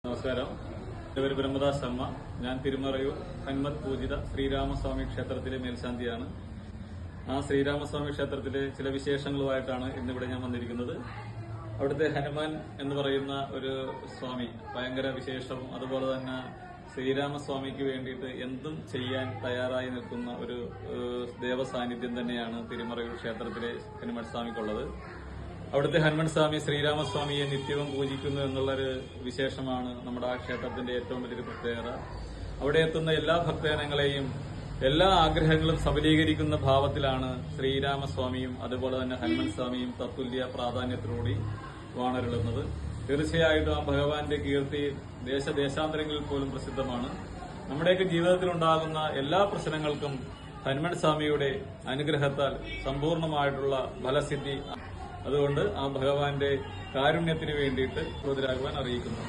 നമസ്കാരം. എന്റെ പേര് ബ്രഹ്മദാസ് അമ്മ. ഞാൻ തിരുമറയൂർ ഹനുമത് പൂജിത ശ്രീരാമസ്വാമി ക്ഷേത്രത്തിലെ മേൽശാന്തിയാണ്. ആ ശ്രീരാമസ്വാമി ക്ഷേത്രത്തിലെ ചില വിശേഷങ്ങളുമായിട്ടാണ് ഇന്നിവിടെ ഞാൻ വന്നിരിക്കുന്നത്. അവിടുത്തെ ഹനുമാൻ എന്ന് പറയുന്ന ഒരു സ്വാമി ഭയങ്കര വിശേഷവും അതുപോലെ തന്നെ ശ്രീരാമസ്വാമിക്ക് വേണ്ടിയിട്ട് എന്തും ചെയ്യാൻ തയ്യാറായി നിൽക്കുന്ന ഒരു ദേവസാന്നിധ്യം തന്നെയാണ് തിരുമറയൂർ ക്ഷേത്രത്തിലെ ഹനുമാൻ സ്വാമിക്കുള്ളത്. അവിടുത്തെ ഹനുമാൻ സ്വാമി ശ്രീരാമസ്വാമിയെ നിത്യവും പൂജിക്കുന്നു എന്നുള്ളൊരു വിശേഷമാണ് നമ്മുടെ ആ ക്ഷേത്രത്തിന്റെ ഏറ്റവും വലിയൊരു പ്രത്യേകത. അവിടെ എത്തുന്ന എല്ലാ ഭക്തജനങ്ങളെയും എല്ലാ ആഗ്രഹങ്ങളും സബലീകരിക്കുന്ന ഭാവത്തിലാണ് ശ്രീരാമസ്വാമിയും അതുപോലെ തന്നെ ഹനുമാൻ സ്വാമിയും തത്തുല്യ പ്രാധാന്യത്തോടുകൂടി വാണരുളുന്നത്. തീർച്ചയായിട്ടും ആ ഭഗവാന്റെ കീർത്തി ദേശാന്തരങ്ങളിൽ പോലും പ്രസിദ്ധമാണ്. നമ്മുടെയൊക്കെ ജീവിതത്തിലുണ്ടാകുന്ന എല്ലാ പ്രശ്നങ്ങൾക്കും ഹനുമാൻ സ്വാമിയുടെ അനുഗ്രഹത്താൽ സമ്പൂർണമായിട്ടുള്ള ഫലസിദ്ധി. അതുകൊണ്ട് ആ ഭഗവാന്റെ കാരുണ്യത്തിന് വേണ്ടിയിട്ട് ഹാജരാകുവാൻ അറിയിക്കുന്നു.